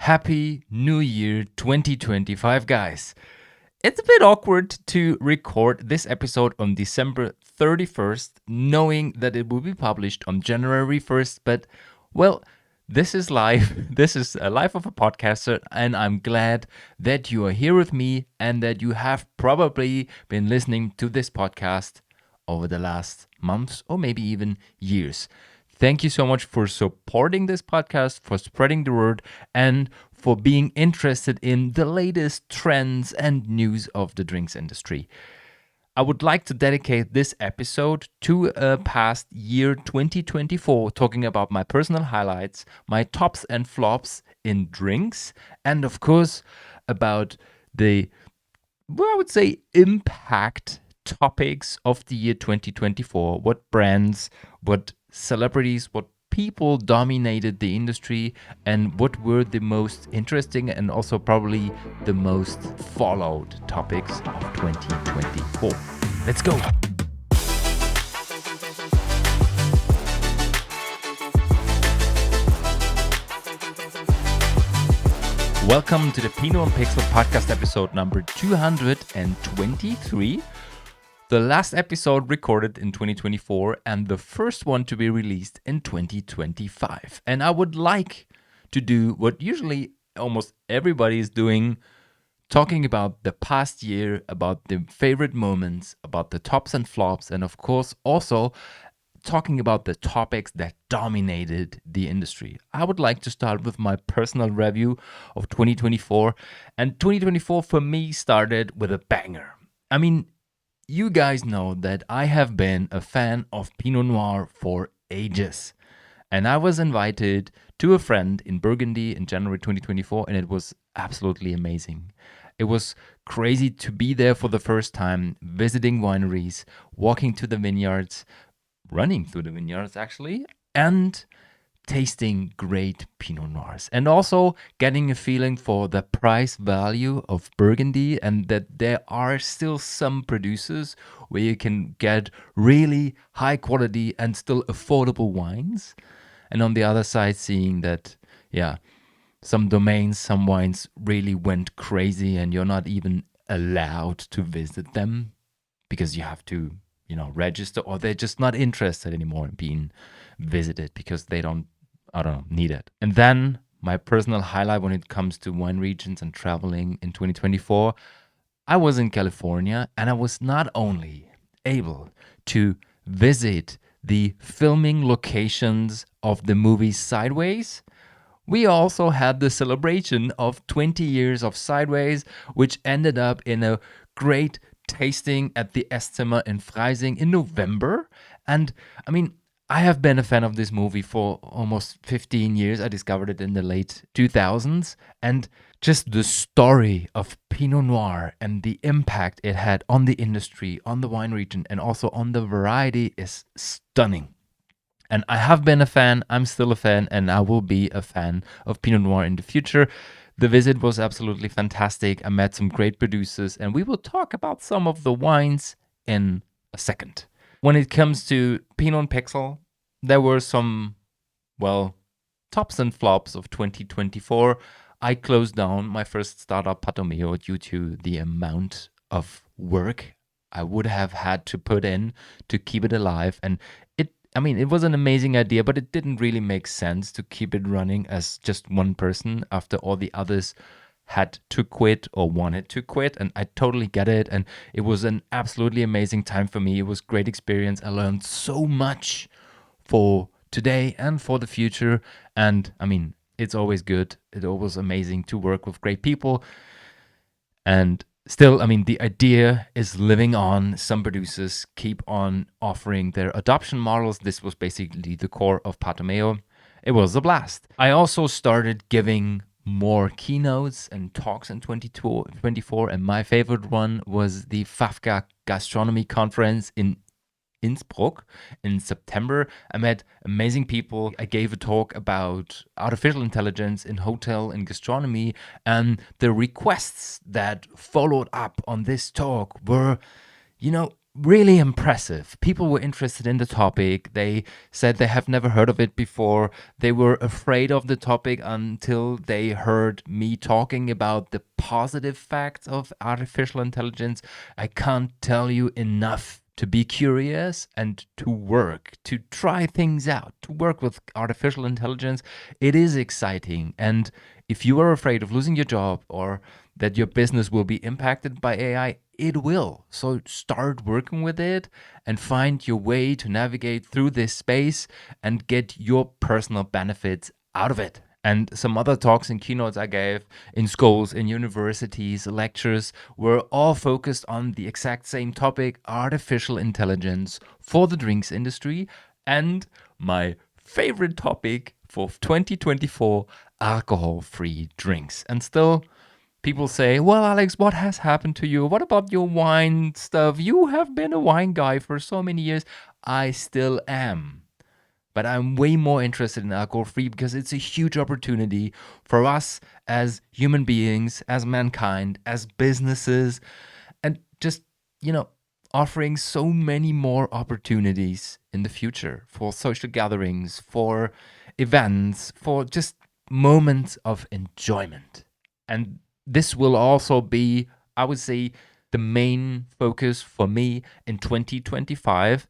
Happy New Year 2025, guys. It's a bit awkward to record this episode on December 31st, knowing that it will be published on January 1st, but, well, this is life. This is a life of a podcaster, and I'm glad that you are here with me and that you have probably been listening to this podcast over the last months or maybe even years. Thank you so much for supporting this podcast, for spreading the word, and for being interested in the latest trends and news of the drinks industry. I would like to dedicate this episode to a past year 2024, talking about my personal highlights, my tops and flops in drinks, and of course, about the, I would say, impact topics of the year 2024. What brands, what celebrities, what people dominated the industry, and what were the most interesting and also probably the most followed topics of 2024. Let's go. Welcome to the Pinot and Pixel podcast episode number 223. The last episode recorded in 2024 and the first one to be released in 2025. And I would like to do what usually almost everybody is doing, talking about the past year, about the favorite moments, about the tops and flops, and of course also talking about the topics that dominated the industry. I would like to start with my personal review of 2024. And 2024 for me started with a banger. I mean, you guys know that I have been a fan of Pinot Noir for ages. And I was invited to a friend in Burgundy in January 2024, and it was absolutely amazing. It was crazy to be there for the first time, visiting wineries, walking to the vineyards, running through the vineyards actually, and tasting great Pinot Noirs, and also getting a feeling for the price value of Burgundy, and that there are still some producers where you can get really high quality and still affordable wines. And on the other side, seeing that, some domains, some wines really went crazy and you're not even allowed to visit them because you have to, register, or they're just not interested anymore in being visited because they don't need it. And then my personal highlight when it comes to wine regions and traveling in 2024, I was in California and I was not only able to visit the filming locations of the movie Sideways, we also had the celebration of 20 years of Sideways, which ended up in a great tasting at the Esszimmer in Freising in November. And I mean, I have been a fan of this movie for almost 15 years. I discovered it in the late 2000s. And just the story of Pinot Noir and the impact it had on the industry, on the wine region, and also on the variety is stunning. And I have been a fan, I'm still a fan, and I will be a fan of Pinot Noir in the future. The visit was absolutely fantastic. I met some great producers, and we will talk about some of the wines in a second. When it comes to Pinot and Pixel, there were some, tops and flops of 2024. I closed down my first startup, Patomeo, due to the amount of work I would have had to put in to keep it alive. And it was an amazing idea, but it didn't really make sense to keep it running as just one person after all the others had to quit or wanted to quit. And I totally get it. And it was an absolutely amazing time for me. It was a great experience. I learned so much for today and for the future. And it's always good. It's always amazing to work with great people. And still, the idea is living on. Some producers keep on offering their adoption models. This was basically the core of Patomeo. It was a blast. I also started giving more keynotes and talks in 2024, and my favorite one was the FAFCA Gastronomy Conference in Innsbruck in September. I met amazing people. I gave a talk about artificial intelligence in hotel and gastronomy, and the requests that followed up on this talk were, really impressive. People were interested in the topic. They said they have never heard of it before. They were afraid of the topic until they heard me talking about the positive facts of artificial intelligence. I can't tell you enough to be curious and to work, to try things out, to work with artificial intelligence. It is exciting. And if you are afraid of losing your job or that your business will be impacted by AI, it will. So start working with it and find your way to navigate through this space and get your personal benefits out of it. And some other talks and keynotes I gave in schools, in universities, lectures were all focused on the exact same topic, artificial intelligence for the drinks industry. And my favorite topic for 2024, alcohol-free drinks. And still, people say, well, Alex, what has happened to you? What about your wine stuff? You have been a wine guy for so many years. I still am. But I'm way more interested in alcohol-free because it's a huge opportunity for us as human beings, as mankind, as businesses, and just, offering so many more opportunities in the future for social gatherings, for events, for just moments of enjoyment. And this will also be, I would say, the main focus for me in 2025.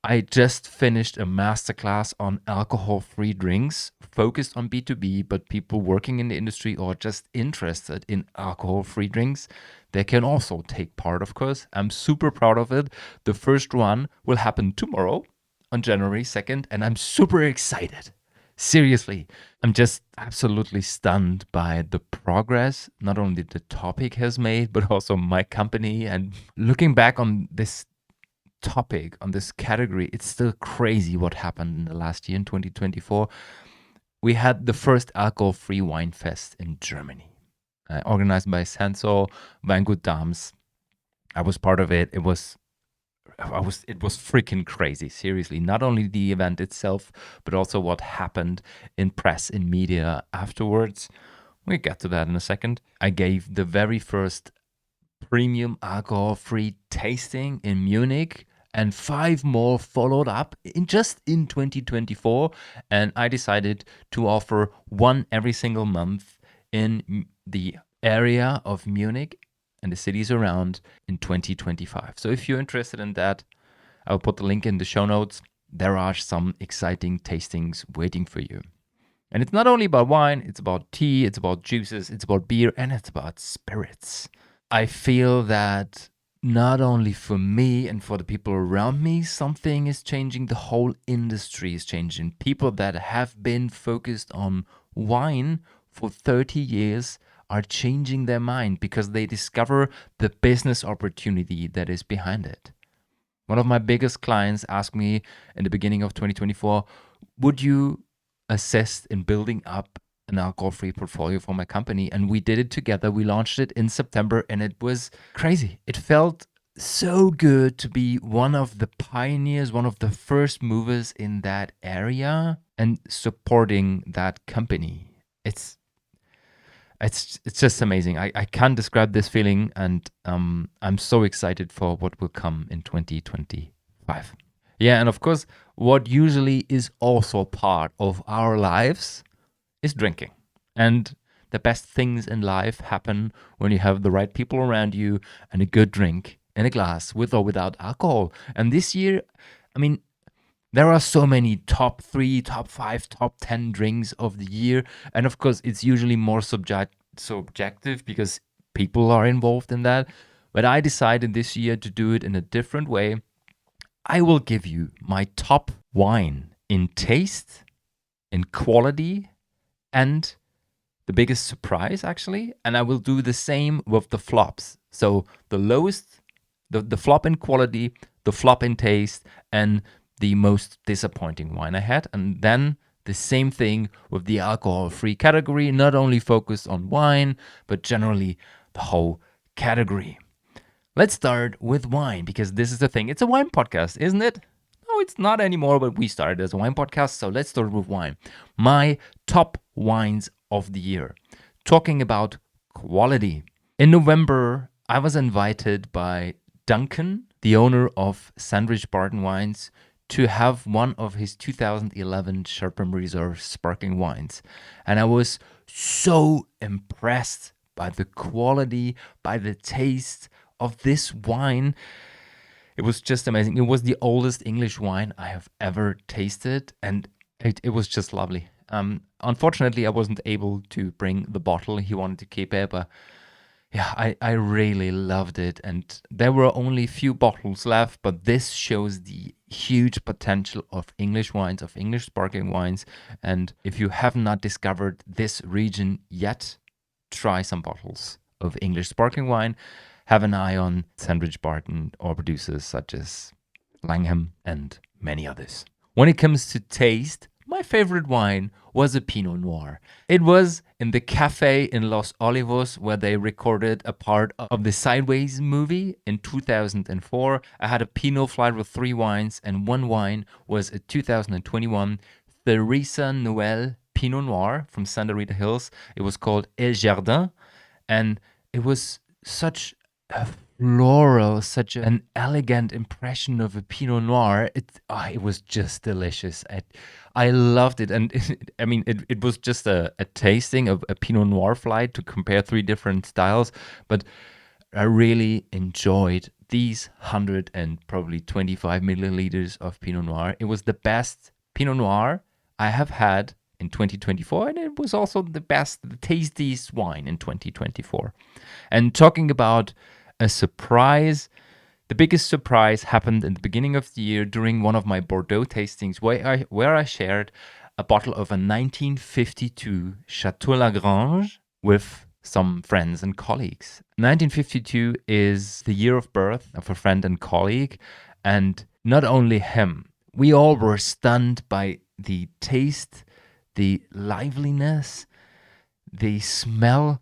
I just finished a masterclass on alcohol-free drinks focused on B2B, but people working in the industry or just interested in alcohol-free drinks, they can also take part, of course. I'm super proud of it. The first one will happen tomorrow on January 2nd, and I'm super excited. Seriously, I'm just absolutely stunned by the progress not only the topic has made, but also my company. And looking back on this topic, on this category, it's still crazy what happened in the last year in 2024. We had the first alcohol-free wine fest in Germany, organized by Senzo Riesling. I was part of it. It was freaking crazy, seriously. Not only the event itself, but also what happened in press, in media afterwards. We'll get to that in a second. I gave the very first premium alcohol-free tasting in Munich, and 5 more followed up in 2024. And I decided to offer one every single month in the area of Munich and the cities around in 2025. So if you're interested in that, I'll put the link in the show notes. There are some exciting tastings waiting for you. And it's not only about wine, it's about tea, it's about juices, it's about beer, and it's about spirits. I feel that not only for me and for the people around me, something is changing. The whole industry is changing. People that have been focused on wine for 30 years are changing their mind because they discover the business opportunity that is behind it. One of my biggest clients asked me in the beginning of 2024, would you assist in building up an alcohol-free portfolio for my company? And we did it together. We launched it in September and it was crazy. It felt so good to be one of the pioneers, one of the first movers in that area and supporting that company. It's just amazing. I can't describe this feeling, and I'm so excited for what will come in 2025. Yeah, and of course, what usually is also part of our lives is drinking. And the best things in life happen when you have the right people around you and a good drink in a glass, with or without alcohol. And this year, there are so many top 3, top 5, top 10 drinks of the year. And of course, it's usually more subjective because people are involved in that. But I decided this year to do it in a different way. I will give you my top wine in taste, in quality, and the biggest surprise, actually. And I will do the same with the flops. So the lowest, the flop in quality, the flop in taste, and the most disappointing wine I had. And then the same thing with the alcohol-free category, not only focused on wine, but generally the whole category. Let's start with wine, because this is the thing. It's a wine podcast, isn't it? No, it's not anymore, but we started as a wine podcast, so let's start with wine. My top wines of the year. Talking about quality. In November, I was invited by Duncan the owner of Sandwich Barton Wines, to have one of his 2011 Sharpen Reserve sparkling wines. And I was so impressed by the quality, by the taste of this wine. It was just amazing. It was the oldest English wine I have ever tasted, and it was just lovely. Unfortunately, I wasn't able to bring the bottle. He wanted to keep it, but yeah, I really loved it. And there were only a few bottles left, but this shows the huge potential of English wines, of English sparkling wines. And if you have not discovered this region yet, try some bottles of English sparkling wine. Have an eye on Sandwich Barton or producers such as Langham and many others. When it comes to taste, my favorite wine was a Pinot Noir. It was in the cafe in Los Olivos where they recorded a part of the Sideways movie in 2004. I had a Pinot flight with 3 wines, and one wine was a 2021 Theresa Noel Pinot Noir from Santa Rita Hills. It was called El Jardin, and it was such a floral, such an elegant impression of a Pinot Noir. It was just delicious. I loved it. And it was just a tasting of a Pinot Noir flight to compare 3 different styles. But I really enjoyed these 100 and probably 25 milliliters of Pinot Noir. It was the best Pinot Noir I have had in 2024, and it was also the tastiest wine in 2024. And talking about a surprise, the biggest surprise happened in the beginning of the year during one of my Bordeaux tastings where I shared a bottle of a 1952 Chateau Lagrange with some friends and colleagues. 1952 is the year of birth of a friend and colleague, and not only him, we all were stunned by the taste, the liveliness, the smell,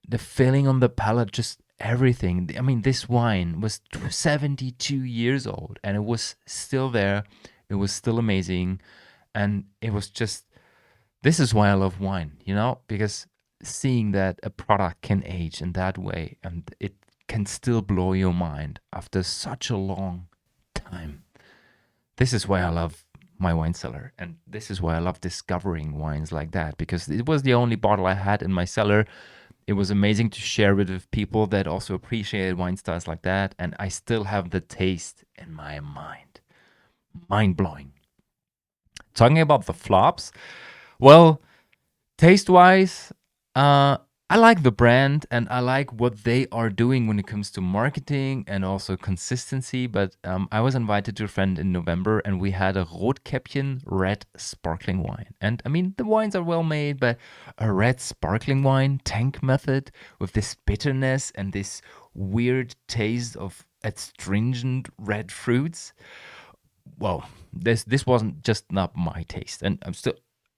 the feeling on the palate, just everything. I mean, this wine was 72 years old and it was still there. It was still amazing. And it was just, this is why I love wine, because seeing that a product can age in that way and it can still blow your mind after such a long time. This is why I love my wine cellar. And this is why I love discovering wines like that, because it was the only bottle I had in my cellar. It was amazing to share it with people that also appreciated wine styles like that. And I still have the taste in my mind. Mind-blowing. Talking about the flops, well, taste-wise, I like the brand and I like what they are doing when it comes to marketing and also consistency. But I was invited to a friend in November and we had a Rotkäppchen red sparkling wine. And I mean, the wines are well made, but a red sparkling wine, tank method, with this bitterness and this weird taste of astringent red fruits. Well, this wasn't just not my taste. And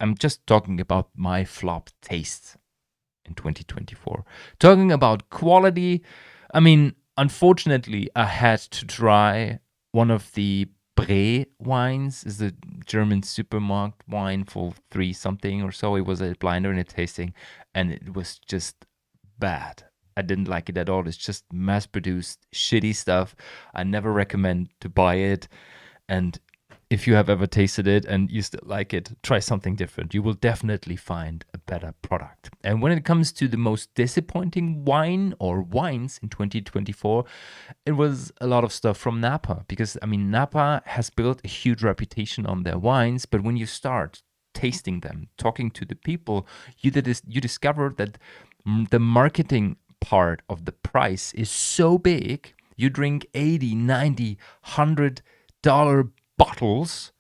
I'm just talking about my flop taste in 2024. Talking about quality, I mean, unfortunately, I had to try one of the Bre wines, is the German supermarket wine for 3 something or so. It was a blinder and a tasting, and it was just bad. I didn't like it at all. It's just mass-produced, shitty stuff. I never recommend to buy it. And if you have ever tasted it and you still like it, try something different. You will definitely find a better product. And when it comes to the most disappointing wine or wines in 2024, it was a lot of stuff from Napa. Because, I mean, Napa has built a huge reputation on their wines, but when you start tasting them, talking to the people, you discover that the marketing part of the price is so big. You drink $80, $90, $100 bottles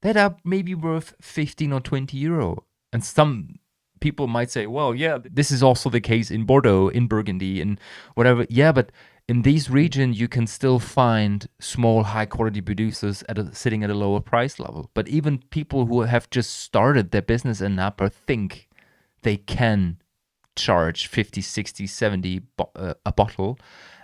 that are maybe worth 15 or 20 euro. And some people might say, well, yeah, this is also the case in Bordeaux, in Burgundy, and whatever. Yeah, but in these regions, you can still find small, high-quality producers sitting at a lower price level. But even people who have just started their business in Napa think they can charge 50, 60, 70 a bottle.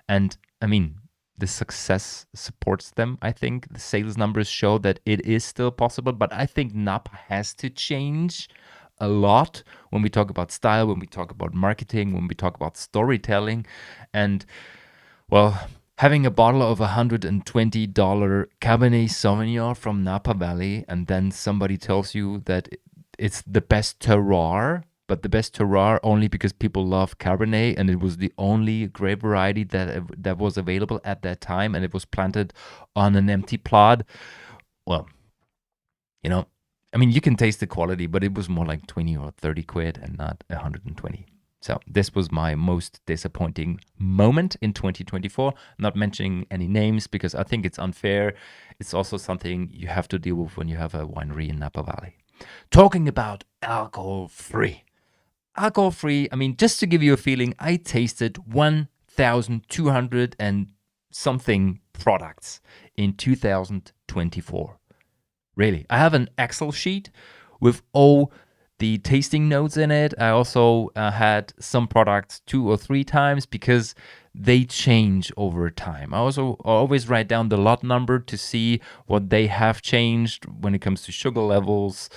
And, I mean, the success supports them. I think the sales numbers show that it is still possible, but I think Napa has to change a lot when we talk about style, when we talk about marketing, when we talk about storytelling. And, well, having a bottle of $120 Cabernet Sauvignon from Napa Valley, and then somebody tells you that it's the best terroir, but the best terroir only because people love Cabernet, and it was the only grape variety that was available at that time, and it was planted on an empty plot. Well, you know, I mean, you can taste the quality, but it was more like 20 or 30 quid and not 120. So this was my most disappointing moment in 2024. Not mentioning any names because I think it's unfair. It's also something you have to deal with when you have a winery in Napa Valley. Talking about alcohol-free. Alcohol-free, I mean, just to give you a feeling, I tasted 1,200 and something products in 2024. Really, I have an Excel sheet with all the tasting notes in it. I also had some products 2 or 3 times because they change over time. I also always write down the lot number to see what they have changed when it comes to sugar levels,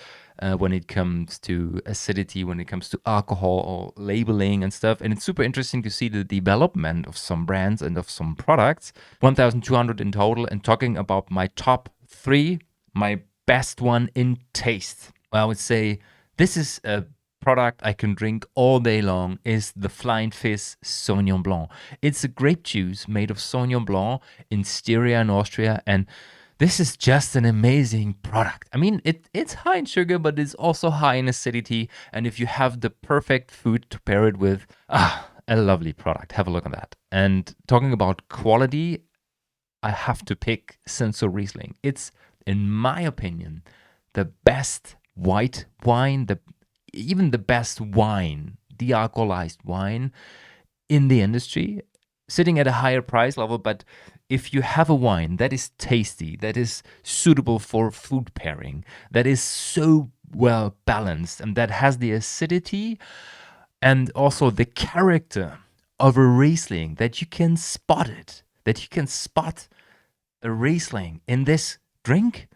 when it comes to acidity, when it comes to alcohol or labeling and stuff. And it's super interesting to see the development of some brands and of some products. 1,200 in total. And talking about my top 3, my best one in taste, I would say this is a product I can drink all day long, is the Flein Fizz Sauvignon Blanc. It's a grape juice made of Sauvignon Blanc in Styria in Austria, and this is just an amazing product. I mean, it's high in sugar, but it's also high in acidity, and if you have the perfect food to pair it with, a lovely product. Have a look at that. And talking about quality, I have to pick Senzo Riesling. It's, in my opinion, the best white wine, even the best wine, de-alcoholized wine in the industry, sitting at a higher price level. But if you have a wine that is tasty, that is suitable for food pairing, that is so well balanced, and that has the acidity and also the character of a Riesling, that you can spot it, that you can spot a Riesling in this drink,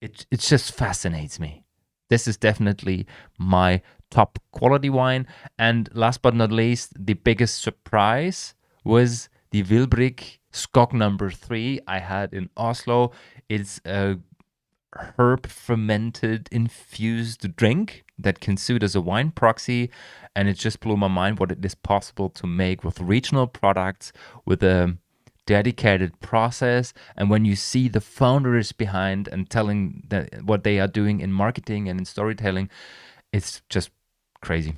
it just fascinates me. This is definitely my top quality wine. And last but not least, the biggest surprise was the Wilbrich Skog number 3 I had in Oslo. It's a herb fermented infused drink that can suit as a wine proxy, and it just blew my mind what it is possible to make with regional products, with a dedicated process. And when you see the founders behind and telling that what they are doing in marketing and in storytelling, it's just crazy.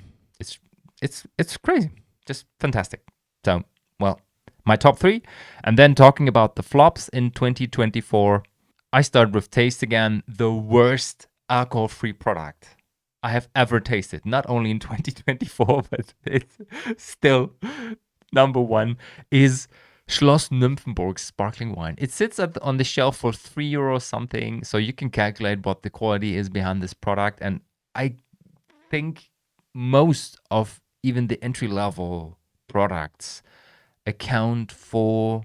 It's crazy, just fantastic. So, well, my top 3, and then talking about the flops in 2024, I start with taste again. The worst alcohol-free product I have ever tasted, not only in 2024, but it's still number 1, is Schloss Nymphenburg sparkling wine. It sits on the shelf for €3 something, so you can calculate what the quality is behind this product. And I think most of even the entry-level products account for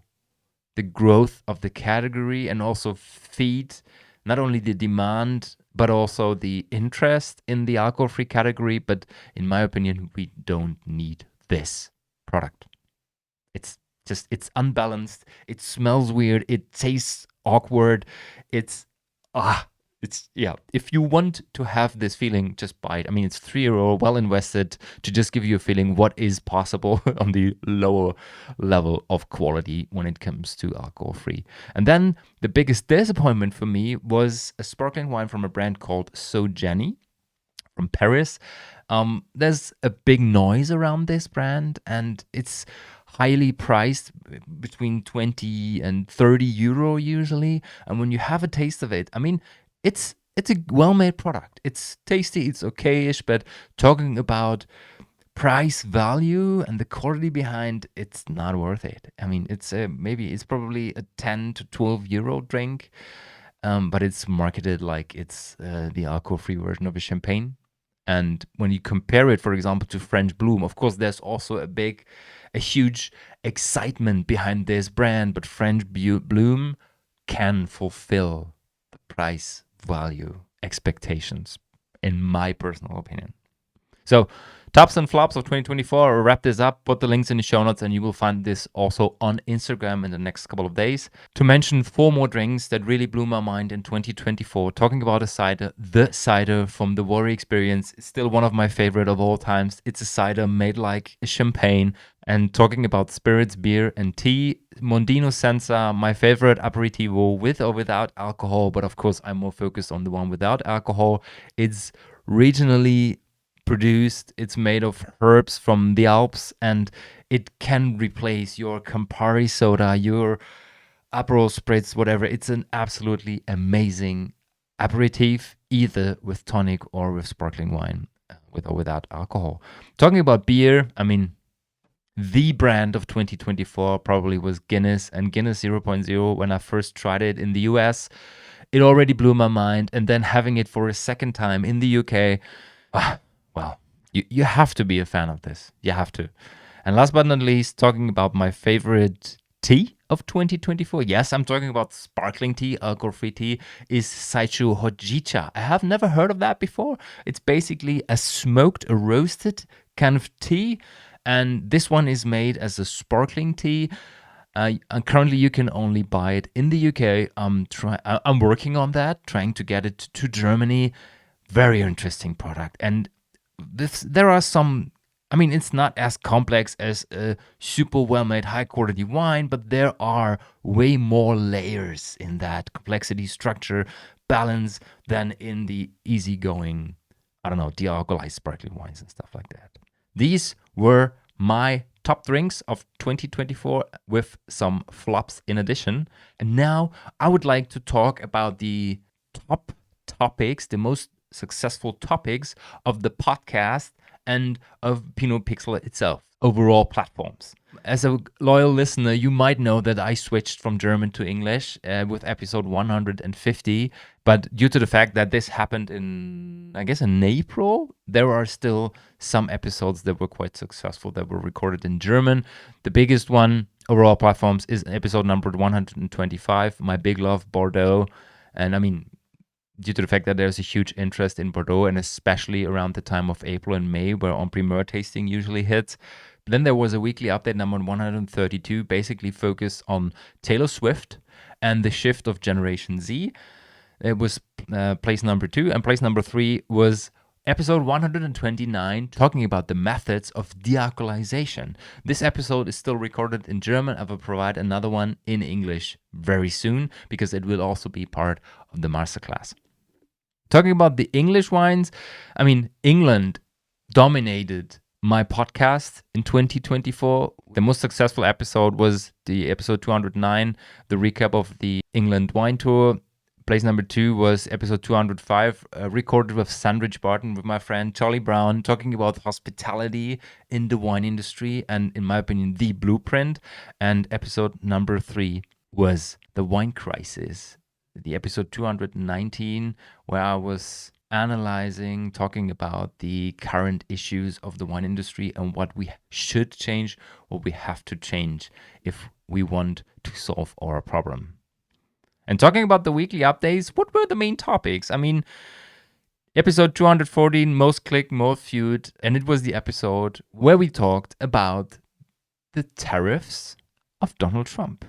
the growth of the category and also feed not only the demand but also the interest in the alcohol-free category. But in my opinion, we don't need this product. It's unbalanced. It smells weird. It tastes awkward. It's yeah. If you want to have this feeling, just buy it. I mean, it's €3, well invested, to just give you a feeling what is possible on the lower level of quality when it comes to alcohol-free. And then the biggest disappointment for me was a sparkling wine from a brand called Sauvignon from Paris. There's a big noise around this brand, and it's highly priced, between 20 and €30 usually. And when you have a taste of it, I mean, it's a well-made product. It's tasty, it's okay-ish, but talking about price value and the quality behind, it's not worth it. I mean, it's probably a 10 to €12 drink, but it's marketed like it's the alcohol-free version of a champagne. And when you compare it, for example, to French Bloom, of course, there's also a huge excitement behind this brand, but French Bloom can fulfill the price value expectations, in my personal opinion. So, tops and flops of 2024. I'll wrap this up, put the links in the show notes, and you will find this also on Instagram in the next couple of days. To mention 4 more drinks that really blew my mind in 2024, talking about a cider, the cider from the Worry Experience is still one of my favorite of all times. It's a cider made like a champagne. And talking about spirits, beer, and tea, Mondino Senza, my favorite aperitivo with or without alcohol, but of course I'm more focused on the one without alcohol. It's regionally produced, it's made of herbs from the Alps, and it can replace your Campari soda, your Aperol spritz, whatever. It's an absolutely amazing aperitif, either with tonic or with sparkling wine, with or without alcohol. Talking about beer, I mean, the brand of 2024 probably was Guinness and Guinness 0.0. When I first tried it in the US, it already blew my mind. And then having it for a second time in the UK, well, you have to be a fan of this. You have to. And last but not least, talking about my favorite tea of 2024. Yes, I'm talking about sparkling tea, alcohol-free tea, is Saichu Hojicha. I have never heard of that before. It's basically a smoked, a roasted kind of tea. And this one is made as a sparkling tea. And currently, you can only buy it in the UK. I'm working on that, trying to get it to Germany. Very interesting product. And there are some, I mean, it's not as complex as a super well-made high-quality wine, but there are way more layers in that complexity, structure, balance than in the easygoing, I don't know, de-alcoholized sparkling wines and stuff like that. These were my top drinks of 2024 with some flops in addition. And now I would like to talk about the top topics, the most successful topics of the podcast and of Pinot Pixel itself, overall platforms. As a loyal listener, you might know that I switched from German to English with episode 150. But due to the fact that this happened in April, there are still some episodes that were quite successful that were recorded in German. The biggest one, overall platforms, is episode number 125, My Big Love Bordeaux. And I mean, due to the fact that there's a huge interest in Bordeaux, and especially around the time of April and May, where en primeur tasting usually hits. Then there was a weekly update number 132, basically focused on Taylor Swift and the shift of Generation Z. It was place number 2, and place number 3 was episode 129, talking about the methods of dealcoholization. This episode is still recorded in German. I will provide another one in English very soon, because it will also be part of the masterclass. Talking about the English wines, I mean, England dominated my podcast in 2024. The most successful episode was the episode 209, the recap of the England wine tour. Place number 2 was episode 205, recorded with Sandwich Barton with my friend Charlie Brown, talking about hospitality in the wine industry and, in my opinion, the blueprint. And episode number 3 was the wine crisis, the episode 219, where I was analyzing, talking about the current issues of the wine industry and what we should change, what we have to change if we want to solve our problem. And talking about the weekly updates, what were the main topics? I mean, episode 214, most clicked, most viewed, and it was the episode where we talked about the tariffs of Donald Trump.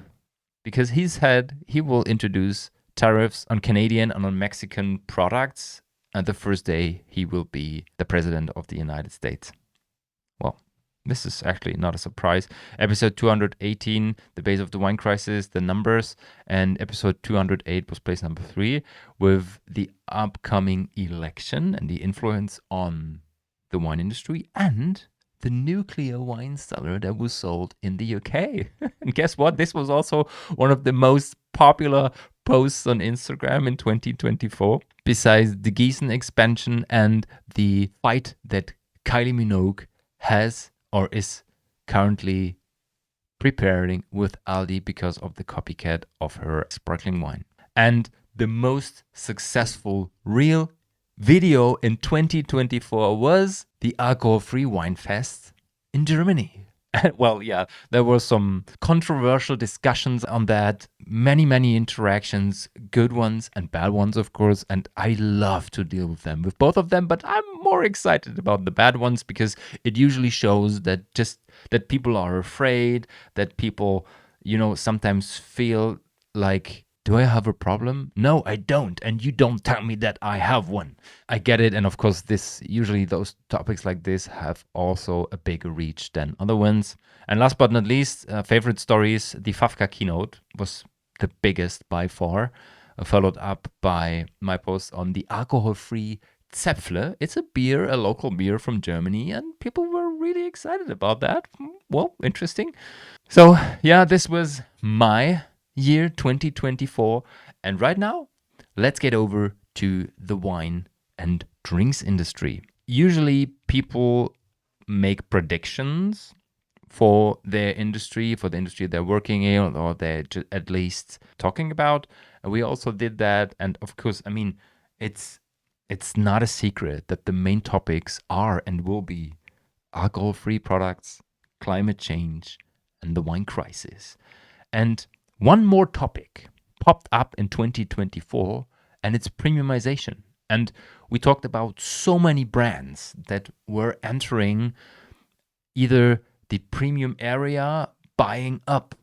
Because he said he will introduce tariffs on Canadian and on Mexican products the first day he will be the president of the United States. Well, this is actually not a surprise. Episode 218, the base of the wine crisis, the numbers, and episode 208 was place number 3 with the upcoming election and the influence on the wine industry and the nuclear wine cellar that was sold in the UK. And guess what? This was also one of the most popular posts on Instagram in 2024, besides the Gießen expansion and the fight that Kylie Minogue has or is currently preparing with Aldi because of the copycat of her sparkling wine. And the most successful real video in 2024 was the Alcohol-Free Wine Fest in Germany. Well, yeah, there were some controversial discussions on that, many interactions, good ones and bad ones, of course, and I love to deal with them, with both of them, but I'm more excited about the bad ones because it usually shows that just that people are afraid, that people, sometimes feel like, do I have a problem? No, I don't. And you don't tell me that I have one. I get it. And of course, those topics like this have also a bigger reach than other ones. And last but not least, favorite stories, the Fafka keynote was the biggest by far, followed up by my post on the alcohol-free Zäpfle. It's a beer, a local beer from Germany, and people were really excited about that. Well, interesting. So yeah, this was my year 2024. And right now, let's get over to the wine and drinks industry. Usually, people make predictions for their industry, for the industry they're working in, or they're at least talking about. And we also did that. And of course, I mean, it's not a secret that the main topics are and will be alcohol-free products, climate change, and the wine crisis. And one more topic popped up in 2024, and it's premiumization. And we talked about so many brands that were entering either the premium area, buying up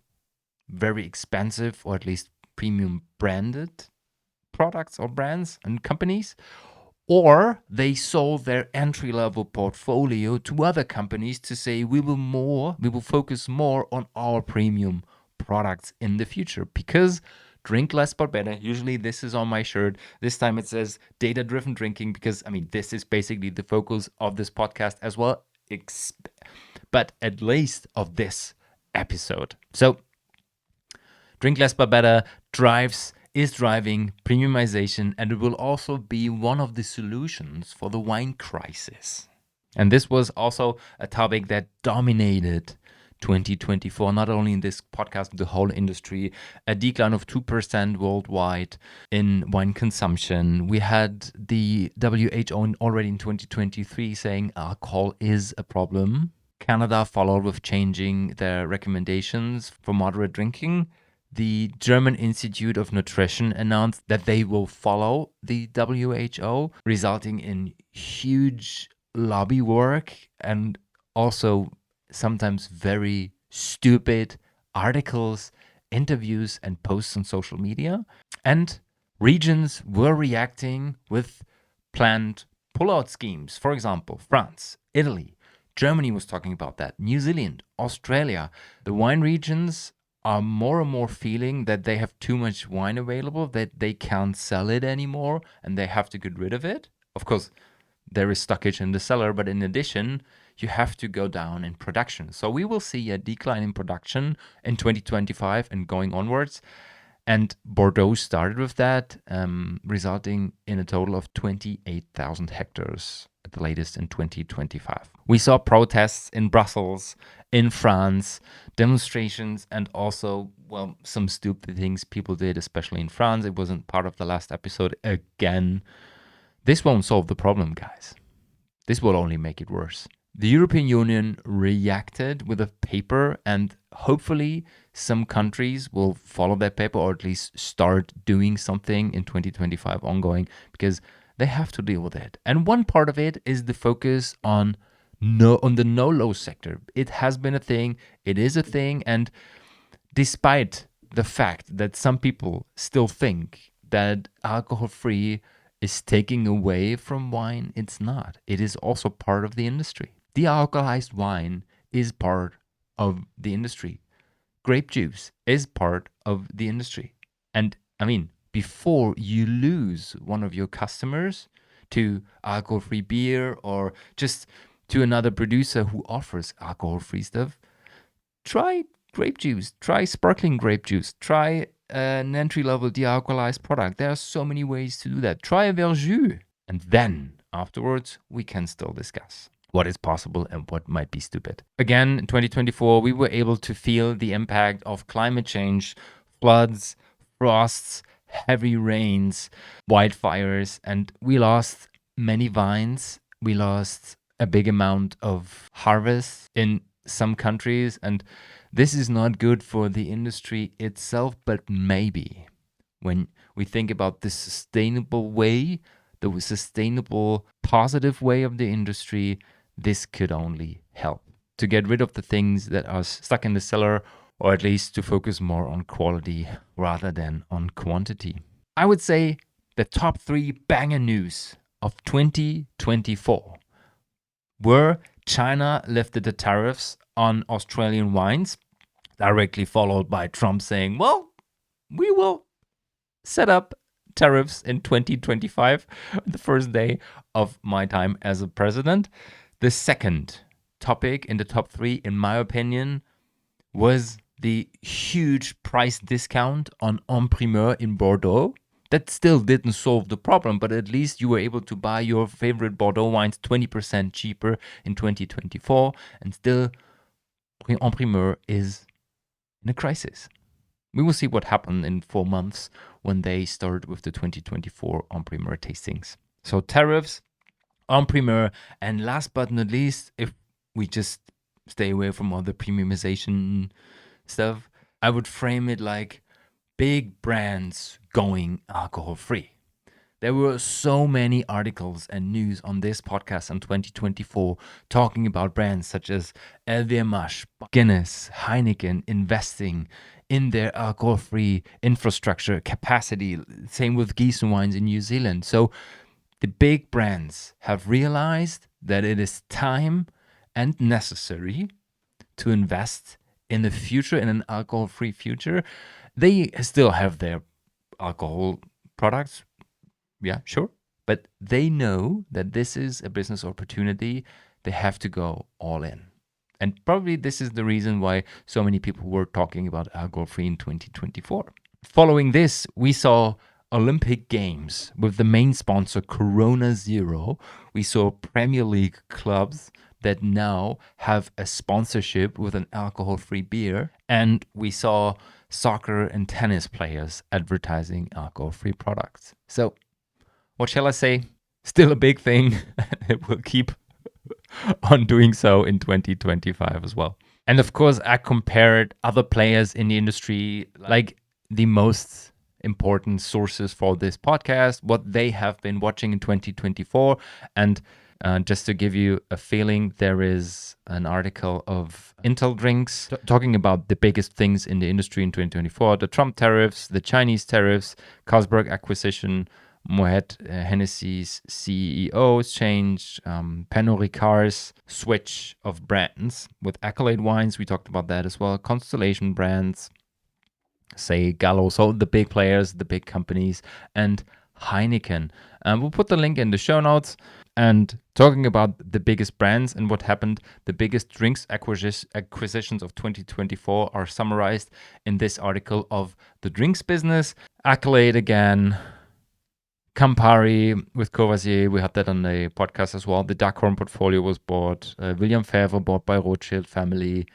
very expensive or at least premium branded products or brands and companies, or they sold their entry-level portfolio to other companies to say we will focus more on our premium products in the future, because drink less but better. Usually this is on my shirt. This time it says data-driven drinking, because I mean this is basically the focus of this podcast as well, but at least of this episode. So drink less but better is driving premiumization, and it will also be one of the solutions for the wine crisis. And this was also a topic that dominated 2024, not only in this podcast, but the whole industry. A decline of 2% worldwide in wine consumption. We had the WHO already in 2023 saying alcohol is a problem. Canada followed with changing their recommendations for moderate drinking. The German Institute of Nutrition announced that they will follow the WHO, resulting in huge lobby work and also sometimes very stupid articles, interviews, and posts on social media. And regions were reacting with planned pullout schemes. For example, France, Italy, Germany was talking about that, New Zealand, Australia. The wine regions are more and more feeling that they have too much wine available, that they can't sell it anymore, and they have to get rid of it. Of course, there is stockage in the cellar, but in addition, you have to go down in production. So we will see a decline in production in 2025 and going onwards. And Bordeaux started with that, resulting in a total of 28,000 hectares at the latest in 2025. We saw protests in Brussels, in France, demonstrations, and also, well, some stupid things people did, especially in France. It wasn't part of the last episode again. This won't solve the problem, guys. This will only make it worse. The European Union reacted with a paper, and hopefully some countries will follow that paper, or at least start doing something in 2025 ongoing, because they have to deal with it. And one part of it is the focus on the no-low sector. It has been a thing, it is a thing, and despite the fact that some people still think that alcohol-free is taking away from wine, it's not. It is also part of the industry. De-alcoholized wine is part of the industry. Grape juice is part of the industry. And I mean, before you lose one of your customers to alcohol-free beer or just to another producer who offers alcohol-free stuff, try grape juice, try sparkling grape juice, try an entry-level de-alcoholized product. There are so many ways to do that. Try a verjus. And then afterwards, we can still discuss what is possible and what might be stupid. Again, in 2024, we were able to feel the impact of climate change, floods, frosts, heavy rains, wildfires, and we lost many vines. We lost a big amount of harvest in some countries, and this is not good for the industry itself, but maybe when we think about the sustainable way, the sustainable positive way of the industry, this could only help to get rid of the things that are stuck in the cellar, or at least to focus more on quality rather than on quantity. I would say the top 3 banger news of 2024 were China lifted the tariffs on Australian wines, directly followed by Trump saying, well, we will set up tariffs in 2025, the first day of my time as a president. The second topic in the top 3, in my opinion, was the huge price discount on En Primeur in Bordeaux. That still didn't solve the problem, but at least you were able to buy your favorite Bordeaux wines 20% cheaper in 2024, and still En Primeur is in a crisis. We will see what happened in 4 months when they start with the 2024 En Primeur tastings. So tariffs, En Primeur, and last but not least, if we just stay away from all the premiumization stuff, I would frame it like big brands going alcohol-free. There were so many articles and news on this podcast in 2024 talking about brands such as LVMH, Guinness, Heineken investing in their alcohol-free infrastructure capacity. Same with Gießen Wines in New Zealand. So the big brands have realized that it is time and necessary to invest in the future, in an alcohol-free future. They still have their alcohol products, yeah, sure. But they know that this is a business opportunity. They have to go all in. And probably this is the reason why so many people were talking about alcohol-free in 2024. Following this, we saw Olympic Games with the main sponsor Corona Zero. We saw Premier League clubs that now have a sponsorship with an alcohol-free beer. And we saw soccer and tennis players advertising alcohol-free products. So what shall I say? Still a big thing. It will keep on doing so in 2025 as well. And of course, I compared other players in the industry, like the most important sources for this podcast, what they have been watching in 2024. And just to give you a feeling, there is an article of Intel Drinks talking about the biggest things in the industry in 2024, the Trump tariffs, the Chinese tariffs, Carlsberg acquisition, Moet Hennessy's CEO's change, Pernod Ricard's switch of brands. With Accolade Wines, we talked about that as well. Constellation Brands, say Gallo, so the big players, the big companies, and Heineken. We'll put the link in the show notes. And talking about the biggest brands and what happened, the biggest drinks acquisitions of 2024 are summarized in this article of the drinks business. Accolade again, Campari with Courvoisier, we had that on the podcast as well. The Duckhorn portfolio was bought. William Favre bought by Rothschild family.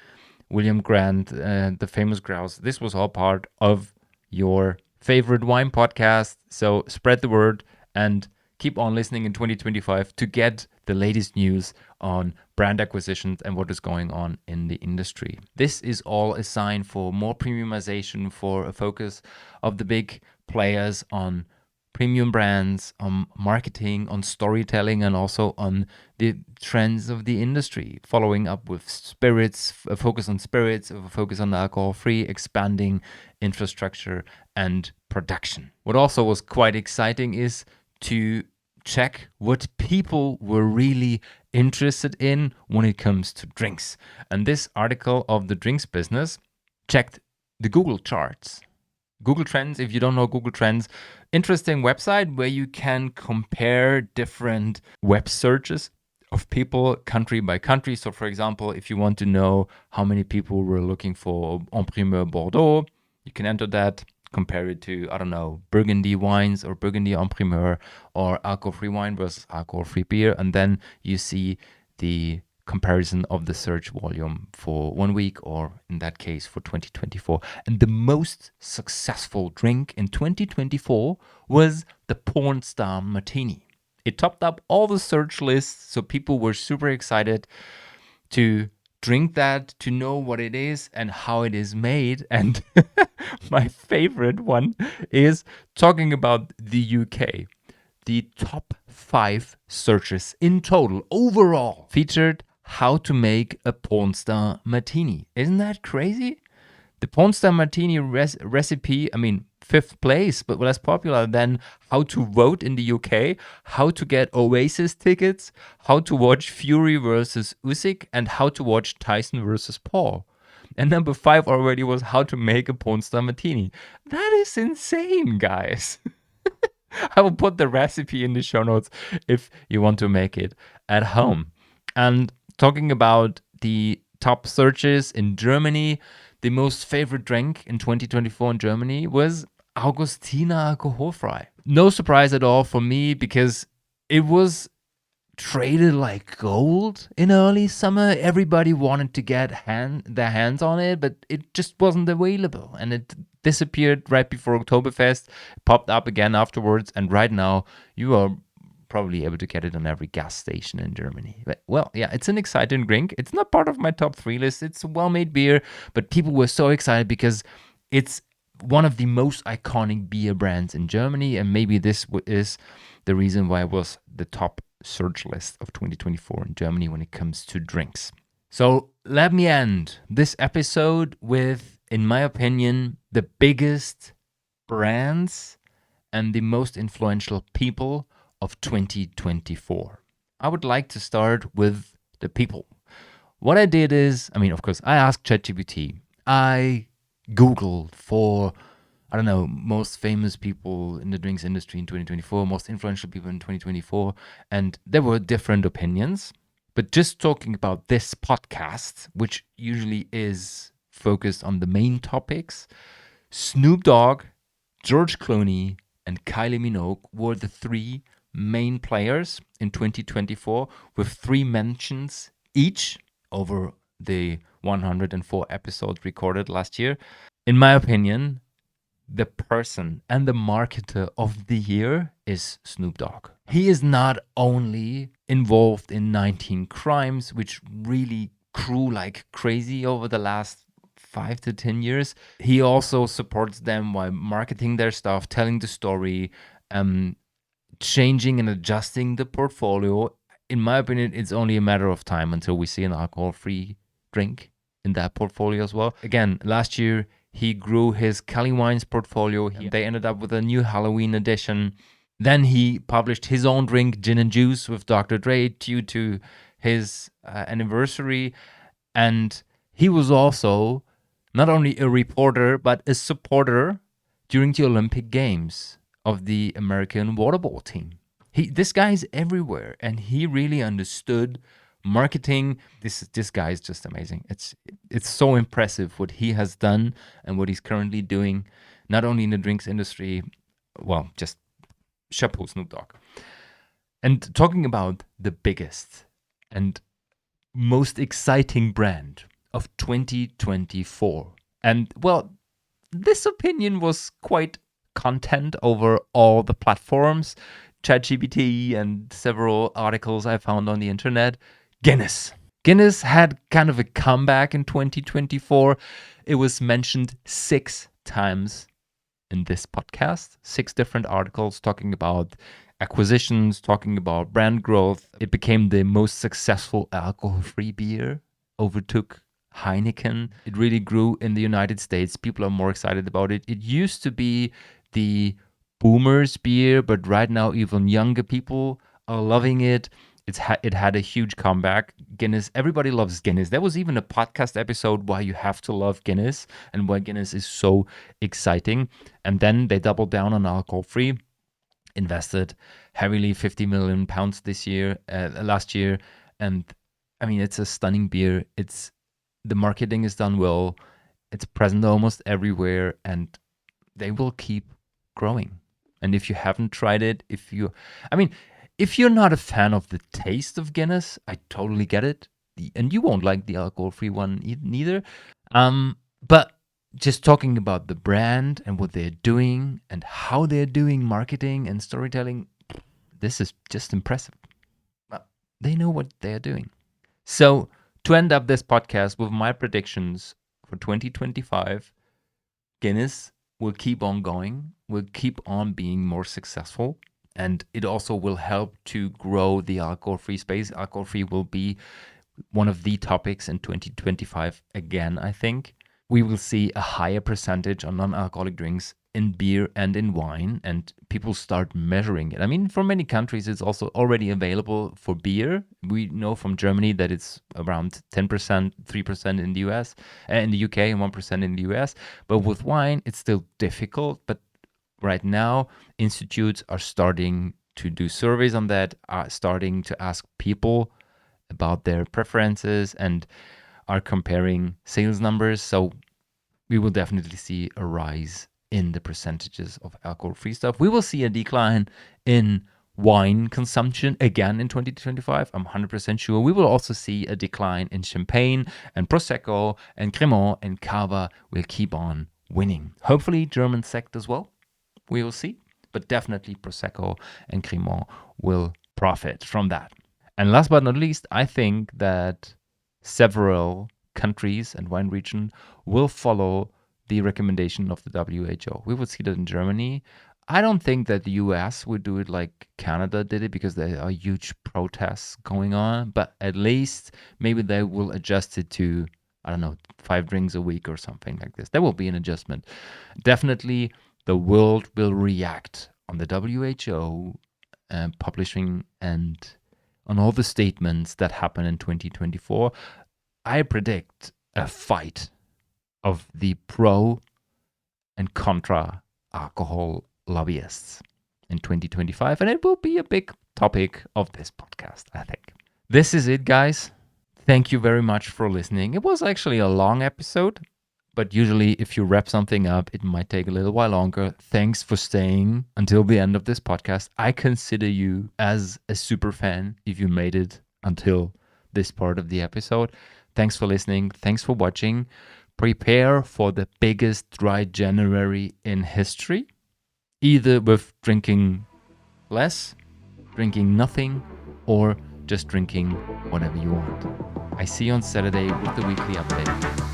William Grant, the famous grouse. This was all part of your favorite wine podcast. So spread the word and keep on listening in 2025 to get the latest news on brand acquisitions and what is going on in the industry. This is all a sign for more premiumization, for a focus of the big players on premium brands, on marketing, on storytelling, and also on the trends of the industry. Following up with spirits, a focus on spirits, a focus on alcohol-free, expanding infrastructure and production. What also was quite exciting is to check what people were really interested in when it comes to drinks. And this article of the drinks business checked the Google charts. Google Trends, if you don't know Google Trends, interesting website where you can compare different web searches of people country by country. So for example, if you want to know how many people were looking for En Primeur Bordeaux, you can enter that, compare it to, I don't know, Burgundy wines or Burgundy En Primeur or alcohol-free wine versus alcohol-free beer. And then you see the comparison of the search volume for 1 week, or in that case for 2024. And the most successful drink in 2024 was the Porn Star Martini. It topped up all the search lists, so people were super excited to drink that to know what it is and how it is made. And my favorite one is talking about the UK. The top 5 searches in total overall featured how to make a porn star martini. Isn't that crazy? The porn star martini recipe, I mean, 5th place, but less popular than how to vote in the UK, how to get Oasis tickets, how to watch Fury versus Usyk, and how to watch Tyson versus Paul. And number 5 already was how to make a porn star martini. That is insane, guys. I will put the recipe in the show notes if you want to make it at home. And talking about the top searches in Germany, the most favorite drink in 2024 in Germany was Augustiner alcoholfrei. No surprise at all for me because it was traded like gold in early summer. Everybody wanted to get their hands on it, but it just wasn't available. And it disappeared right before Oktoberfest, popped up again afterwards, and right now you are probably able to get it on every gas station in Germany. But, well, yeah, it's an exciting drink. It's not part of my top 3 list. It's a well-made beer, but people were so excited because it's one of the most iconic beer brands in Germany, and maybe this is the reason why it was the top search list of 2024 in Germany when it comes to drinks. So let me end this episode with, in my opinion, the biggest brands and the most influential people of 2024. I would like to start with the people. What I did is, of course, I asked ChatGPT. I Googled for, most famous people in the drinks industry in 2024, most influential people in 2024, and there were different opinions. But just talking about this podcast, which usually is focused on the main topics, Snoop Dogg, George Clooney, and Kylie Minogue were the 3 main players in 2024 with 3 mentions each over the 104 episodes recorded last year. In my opinion, the person and the marketer of the year is Snoop Dogg. He is not only involved in 19 crimes, which really grew like crazy over the last 5 to 10 years. He also supports them while marketing their stuff, telling the story, changing and adjusting the portfolio. In my opinion, it's only a matter of time until we see an alcohol-free drink in that portfolio as well. Again, last year, he grew his Cali Wines portfolio. They ended up with a new Halloween edition. Then he published his own drink, Gin and Juice, with Dr. Dre due to his anniversary. And he was also not only a reporter, but a supporter during the Olympic Games of the American waterball team. This guy is everywhere, and he really understood marketing. This guy is just amazing. It's so impressive what he has done and what he's currently doing, not only in the drinks industry, well, just chapeau Snoop Dogg. And talking about the biggest and most exciting brand of 2024. And well, this opinion was quite content over all the platforms, ChatGPT and several articles I found on the internet. Guinness. Guinness had kind of a comeback in 2024. It was mentioned 6 times in this podcast, 6 different articles talking about acquisitions, talking about brand growth. It became the most successful alcohol-free beer, overtook Heineken. It really grew in the United States. People are more excited about it. It used to be the boomers beer, but right now even younger people are loving it. It had a huge comeback. Guinness, everybody loves Guinness. There was even a podcast episode why you have to love Guinness and why Guinness is so exciting. And then they doubled down on alcohol-free, invested heavily £50 million last year. And it's a stunning beer. The marketing is done well. It's present almost everywhere, and they will keep growing. And if you haven't tried it, if you're not a fan of the taste of Guinness, I totally get it. And you won't like the alcohol-free one neither. But just talking about the brand and what they're doing and how they're doing marketing and storytelling, this is just impressive. They know what they're doing. So to end up this podcast with my predictions for 2025, Guinness will keep on going, will keep on being more successful, and it also will help to grow the alcohol-free space. Alcohol-free will be one of the topics in 2025 again, I think. We will see a higher percentage on non-alcoholic drinks in beer and in wine, and people start measuring it. I mean, for many countries, it's also already available for beer. We know from Germany that it's around 10%, 3% in the US, in the UK, and 1% in the US. But with wine, it's still difficult. But right now, institutes are starting to do surveys on that, are starting to ask people about their preferences and are comparing sales numbers. So we will definitely see a rise in the percentages of alcohol-free stuff. We will see a decline in wine consumption again in 2025. I'm 100% sure. We will also see a decline in champagne and Prosecco and Cremant, and Cava will keep on winning. Hopefully German sect as well. We will see. But definitely Prosecco and Cremant will profit from that. And last but not least, I think that several countries and wine region will follow the recommendation of the WHO. We would see that in Germany. I don't think that the US would do it like Canada did it, because there are huge protests going on, but at least maybe they will adjust it to, I don't know, 5 drinks a week or something like this. There will be an adjustment. Definitely the world will react on the WHO publishing and on all the statements that happen in 2024. I predict a fight of the pro and contra alcohol lobbyists in 2025, and it will be a big topic of this podcast, I think. This is it, guys. Thank you very much for listening. It was actually a long episode, but usually if you wrap something up, it might take a little while longer. Thanks for staying until the end of this podcast. I consider you as a super fan if you made it until this part of the episode. Thanks for listening. Thanks for watching. Prepare for the biggest dry January in history, either with drinking less, drinking nothing, or just drinking whatever you want. I see you on Saturday with the weekly update.